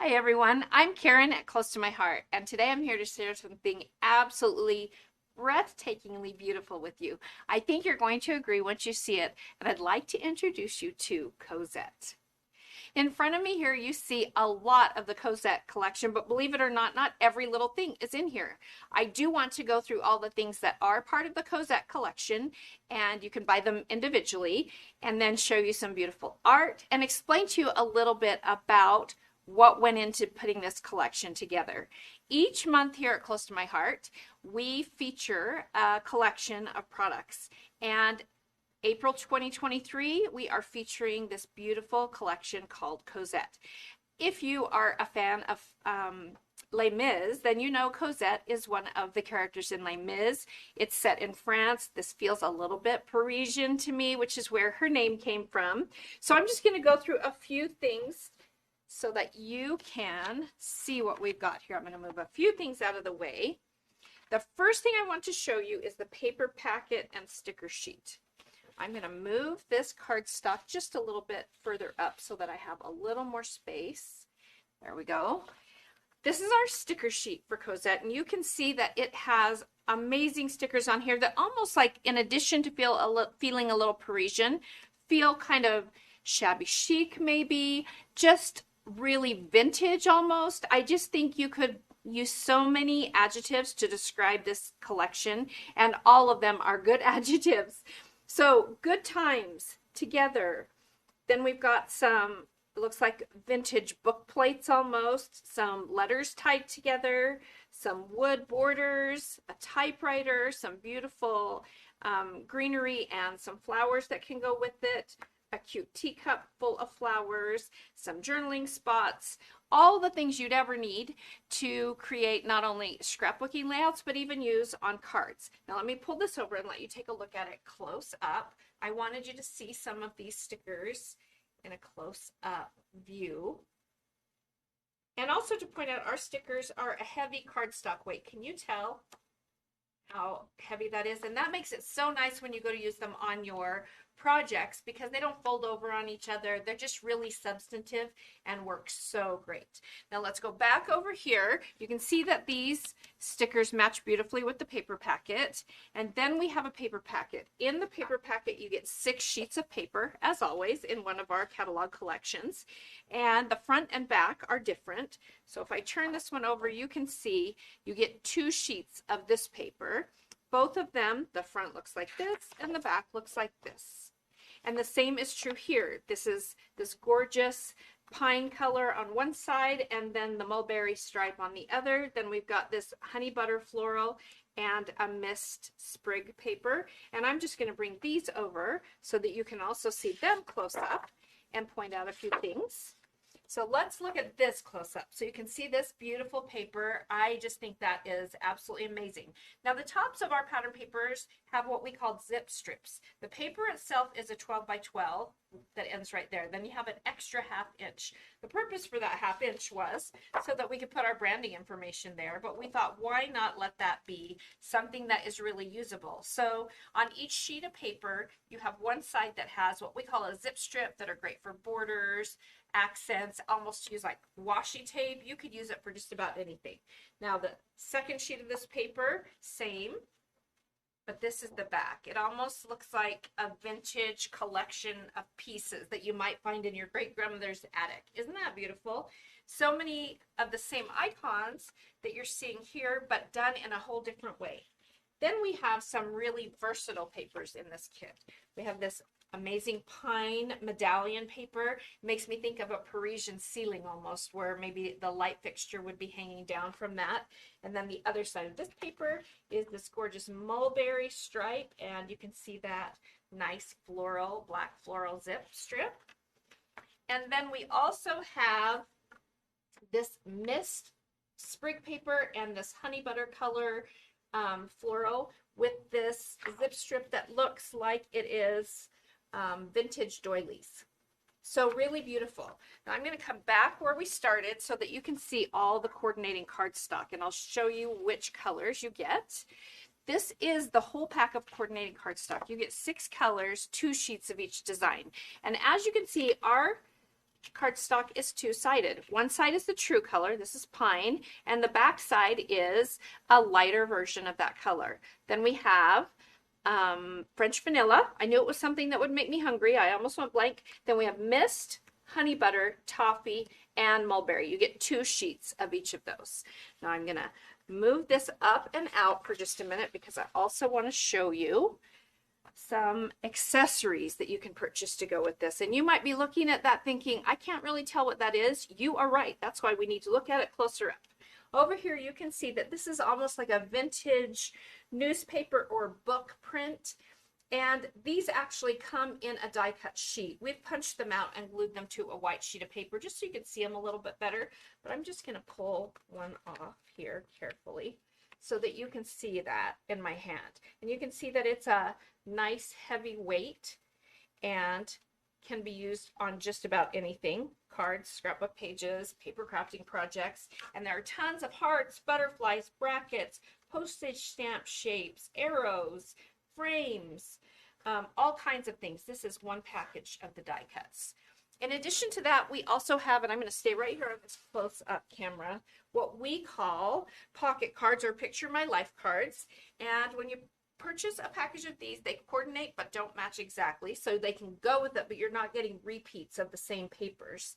Hi everyone, I'm Karen at Close to My Heart, and today I'm here to share something absolutely breathtakingly beautiful with you. I think you're going to agree once you see it, and I'd like to introduce you to Cosette. In front of me here, you see a lot of the Cosette collection, but believe it or not, not every little thing is in here. I do want to go through all the things that are part of the Cosette collection, and you can buy them individually, and then show you some beautiful art and explain to you a little bit about what went into putting this collection together. Each month here at Close to My Heart, we feature a collection of products, and April 2023, we are featuring this beautiful collection called Cosette. If you are a fan of Les Mis, then you know Cosette is one of the characters in Les Mis. It's set in France. This feels a little bit Parisian to me, which is where her name came from. So I'm just going to go through a few things so that you can see what we've got here. I'm going to move a few things out of the way. The first thing I want to show you is the paper packet and sticker sheet. I'm going to move this cardstock just a little bit further up so that I have a little more space. There we go. This is our sticker sheet for Cosette, and you can see that it has amazing stickers on here that almost like, in addition to feeling a little Parisian, feel kind of shabby chic maybe, just really vintage almost. I just think you could use so many adjectives to describe this collection, and all of them are good adjectives. So good times together. Then we've got some, it looks like vintage book plates almost, some letters tied together, some wood borders, a typewriter, some beautiful greenery and some flowers that can go with it, a cute teacup full of flowers, some journaling spots, all the things you'd ever need to create not only scrapbooking layouts, but even use on cards. Now let me pull this over and let you take a look at it close up. I wanted you to see some of these stickers in a close up view. And also to point out, our stickers are a heavy cardstock weight. Can you tell how heavy that is? And that makes it so nice when you go to use them on your projects because they don't fold over on each other. They're just really substantive and work so great. Now let's go back over here. You can see that these stickers match beautifully with the paper packet. And then we have a paper packet. In the paper packet, you get 6 sheets of paper, as always, in one of our catalog collections. And the front and back are different. So if I turn this one over, you can see you get 2 sheets of this paper. Both of them, the front looks like this and the back looks like this. And the same is true here. This is this gorgeous pine color on one side and then the mulberry stripe on the other. Then we've got this honey butter floral and a mist sprig paper. And I'm just going to bring these over so that you can also see them close up and point out a few things. So let's look at this close up. So you can see this beautiful paper. I just think that is absolutely amazing. Now the tops of our pattern papers have what we call zip strips. The paper itself is a 12 by 12 that ends right there. Then you have an extra 1/2 inch. The purpose for that 1/2 inch was so that we could put our branding information there, but we thought, why not let that be something that is really usable? So on each sheet of paper, you have one side that has what we call a zip strip that are great for borders, accents, almost use like washi tape. You could use it for just about anything. Now the second sheet of this paper, same, but this is the back. It almost looks like a vintage collection of pieces that you might find in your great-grandmother's attic. Isn't that beautiful? So many of the same icons that you're seeing here, but done in a whole different way. Then we have some really versatile papers in this kit. We have this amazing pine medallion paper. It makes me think of a Parisian ceiling almost, where maybe the light fixture would be hanging down from that. And then the other side of this paper is this gorgeous mulberry stripe, and you can see that nice floral, black floral zip strip. And then we also have this mist sprig paper and this honey butter color floral with this zip strip that looks like it is vintage doilies. So really beautiful. Now I'm going to come back where we started so that you can see all the coordinating cardstock, and I'll show you which colors you get. This is the whole pack of coordinating cardstock. You get 6 colors, 2 sheets of each design. And as you can see, our cardstock is two-sided. One side is the true color, this is pine, and the back side is a lighter version of that color. Then we have French vanilla. I knew it was something that would make me hungry. I almost went blank. Then we have mist, honey butter, toffee, and mulberry. You get 2 sheets of each of those. Now I'm gonna move this up and out for just a minute because I also want to show you some accessories that you can purchase to go with this. And you might be looking at that thinking, I can't really tell what that is. You are right. That's why we need to look at it closer up. Over here you can see that this is almost like a vintage newspaper or book print. And these actually come in a die cut sheet. We've punched them out and glued them to a white sheet of paper just so you can see them a little bit better. But I'm just going to pull one off here carefully so that you can see that in my hand. And you can see that it's a nice heavy weight and can be used on just about anything. Cards, scrapbook pages, paper crafting projects. And there are tons of hearts, butterflies, brackets, postage stamp shapes, arrows, frames, all kinds of things. This is one package of the die cuts. In addition to that, we also have, and I'm going to stay right here on this close-up camera, what we call pocket cards or picture my life cards. And when you purchase a package of these, they coordinate but don't match exactly, so they can go with it, but you're not getting repeats of the same papers.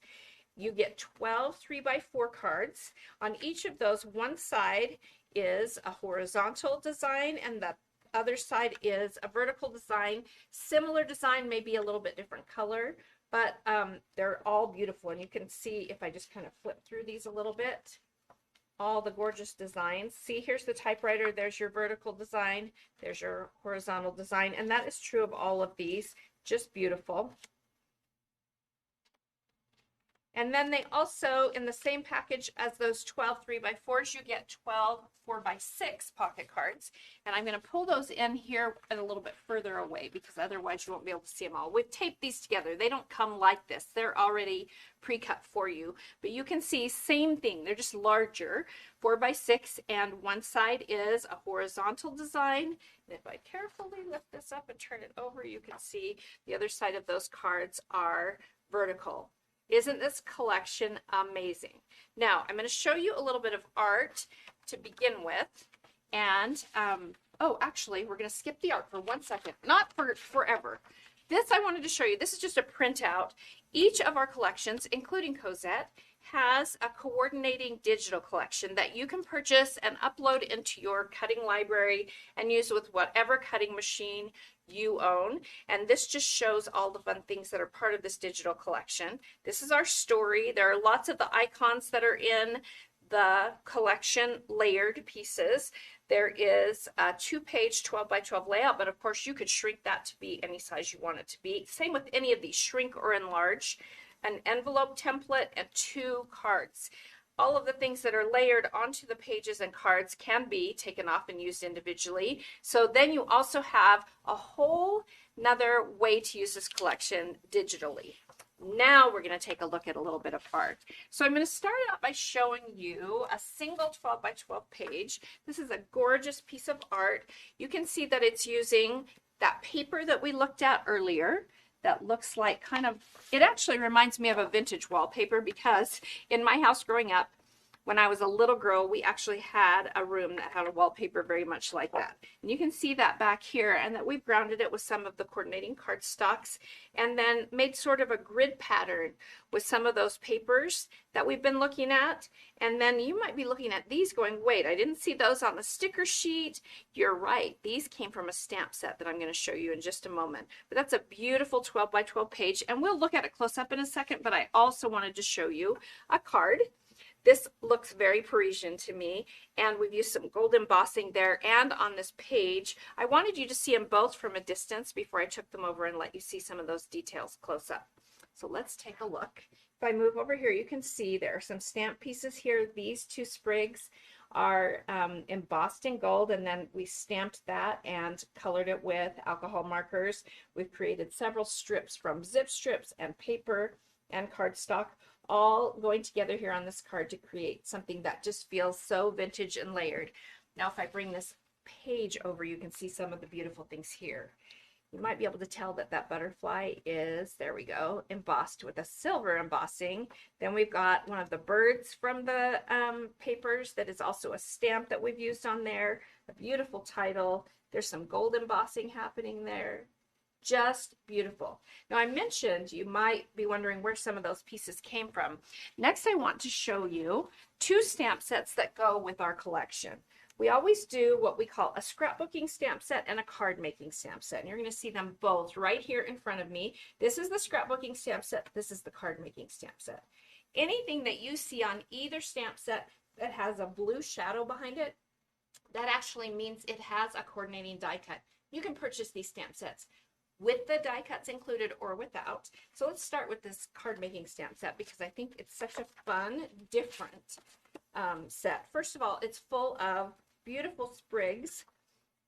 You get 12 3x4 cards. On each of those, one side is a horizontal design and the other side is a vertical design. Similar design, maybe a little bit different color, but they're all beautiful. And you can see if I just kind of flip through these a little bit, all the gorgeous designs. See, here's the typewriter, there's your vertical design, there's your horizontal design, and that is true of all of these. Just beautiful. And then they also, in the same package as those 12 3x4s, you get 12 4x6 pocket cards. And I'm going to pull those in here and a little bit further away because otherwise you won't be able to see them all. We've taped these together. They don't come like this. They're already pre-cut for you. But you can see, same thing. They're just larger, 4x6, and one side is a horizontal design. And if I carefully lift this up and turn it over, you can see the other side of those cards are vertical. Isn't this collection amazing? Now, I'm going to show you a little bit of art to begin with. And, oh, actually, we're going to skip the art for 1 second. Not for forever. This I wanted to show you. This is just a printout. Each of our collections, including Cosette, has a coordinating digital collection that you can purchase and upload into your cutting library and use with whatever cutting machine you own. And this just shows all the fun things that are part of this digital collection. This is our story. There are lots of the icons that are in the collection, layered pieces. There is a 2-page 12x12 layout, but of course you could shrink that to be any size you want it to be. Same with any of these, shrink or enlarge. An envelope template and 2 cards. All of the things that are layered onto the pages and cards can be taken off and used individually. So then you also have a whole another way to use this collection digitally. Now we're going to take a look at a little bit of art. So I'm going to start out by showing you a single 12x12 page. This is a gorgeous piece of art. You can see that it's using that paper that we looked at earlier. That looks like kind of, it actually reminds me of a vintage wallpaper because in my house growing up, when I was a little girl, we actually had a room that had a wallpaper very much like that. And you can see that back here, and that we've grounded it with some of the coordinating cardstocks and then made sort of a grid pattern with some of those papers that we've been looking at. And then you might be looking at these going, wait, I didn't see those on the sticker sheet. You're right. These came from a stamp set that I'm going to show you in just a moment. But that's a beautiful 12x12 page, and we'll look at it close up in a second, but I also wanted to show you a card. This looks very Parisian to me, and we've used some gold embossing there and on this page. I wanted you to see them both from a distance before I took them over and let you see some of those details close up. So let's take a look. If I move over here, you can see there are some stamp pieces here. These 2 sprigs are embossed in gold, and then we stamped that and colored it with alcohol markers. We've created several strips from zip strips and paper and cardstock, all going together here on this card to create something that just feels so vintage and layered. Now if I bring this page over, you can see some of the beautiful things here. You might be able to tell that that butterfly is, there we go, embossed with a silver embossing. Then we've got one of the birds from the papers that is also a stamp that we've used on there. A beautiful title. There's some gold embossing happening there. Just beautiful. Now I mentioned you might be wondering where some of those pieces came from. Next, I want to show you two stamp sets that go with our collection. We always do what we call a scrapbooking stamp set and a card making stamp set. And you're going to see them both right here in front of me. This is the scrapbooking stamp set. This is the card making stamp set. Anything that you see on either stamp set that has a blue shadow behind it, that actually means it has a coordinating die cut. You can purchase these stamp sets with the die cuts included or without. So let's start with this card making stamp set because I think it's such a fun, different set. First of all, it's full of beautiful sprigs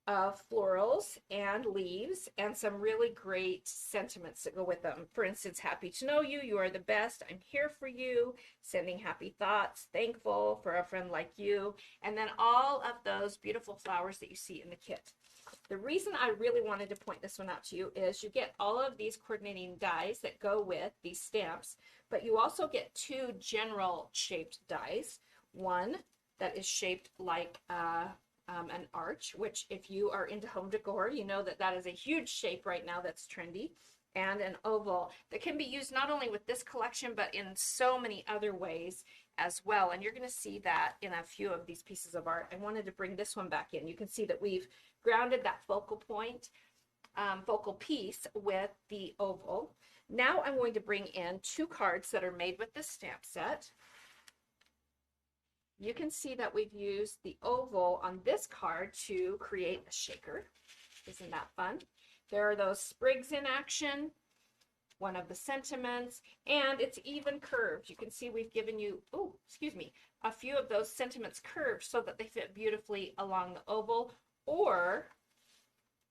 of florals and leaves and some really great sentiments that go with them. For instance, happy to know you, you are the best, I'm here for you, sending happy thoughts, thankful for a friend like you, and then all of those beautiful flowers that you see in the kit. The reason I really wanted to point this one out to you is you get all of these coordinating dies that go with these stamps, but you also get two general shaped dies. One that is shaped like an arch, which if you are into home decor, you know that that is a huge shape right now that's trendy, and an oval that can be used not only with this collection, but in so many other ways as well. And you're going to see that in a few of these pieces of art. I wanted to bring this one back in. You can see that we've grounded that focal point, focal piece with the oval. Now I'm going to bring in two cards that are made with this stamp set. You can see that we've used the oval on this card to create a shaker. Isn't that fun? There are those sprigs in action, one of the sentiments, and it's even curved. You can see we've given you, a few of those sentiments curved so that they fit beautifully along the oval or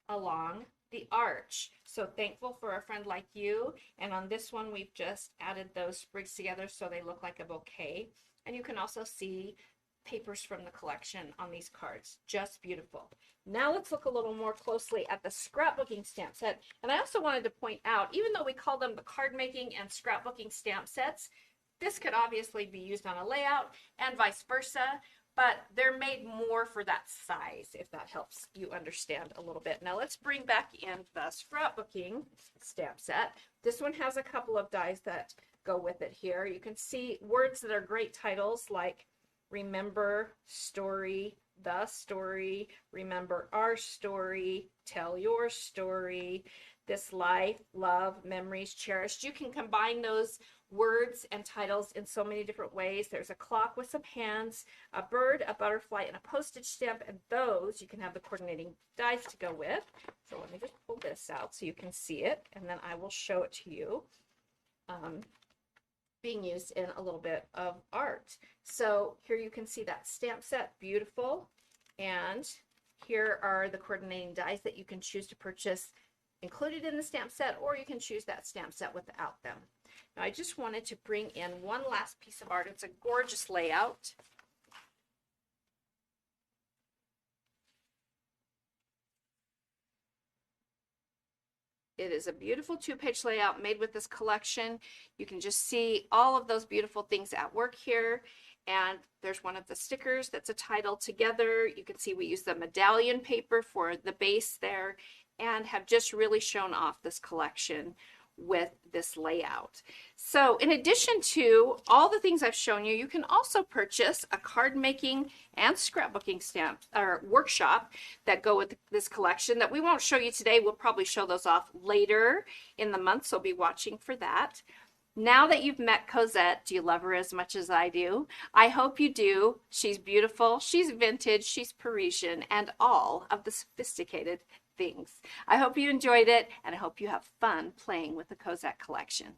along the arch. So thankful for a friend like you. And on this one, we've just added those sprigs together so they look like a bouquet. And you can also see papers from the collection on these cards. Just beautiful. Now let's look a little more closely at the scrapbooking stamp set. And I also wanted to point out, even though we call them the card making and scrapbooking stamp sets, this could obviously be used on a layout and vice versa, but they're made more for that size, if that helps you understand a little bit. Now let's bring back in the scrapbooking stamp set. This one has a couple of dies that go with it here. You can see words that are great titles like remember, story, the story, remember our story, tell your story, this life, love, memories, cherished. You can combine those words and titles in so many different ways. There's a clock with some hands, a bird, a butterfly, and a postage stamp, and those you can have the coordinating dies to go with. So let me just pull this out so you can see it, and then I will show it to you. Being used in a little bit of art. So here you can see that stamp set, beautiful. And here are the coordinating dies that you can choose to purchase included in the stamp set, or you can choose that stamp set without them. Now I just wanted to bring in one last piece of art. It's a gorgeous layout. It is a beautiful two-page layout made with this collection. You can just see all of those beautiful things at work here. And there's one of the stickers that's a title together. You can see we use the medallion paper for the base there and have just really shown off this collection with this layout. So in addition to all the things I've shown you, you can also purchase a card making and scrapbooking stamp or workshop that go with this collection that we won't show you today. We'll probably show those off later in the month, so be watching for that. Now that you've met Cosette, do you love her as much as I do? I hope you do. She's beautiful, she's vintage, she's Parisian, and all of the sophisticated things. I hope you enjoyed it, and I hope you have fun playing with the Cosette collection.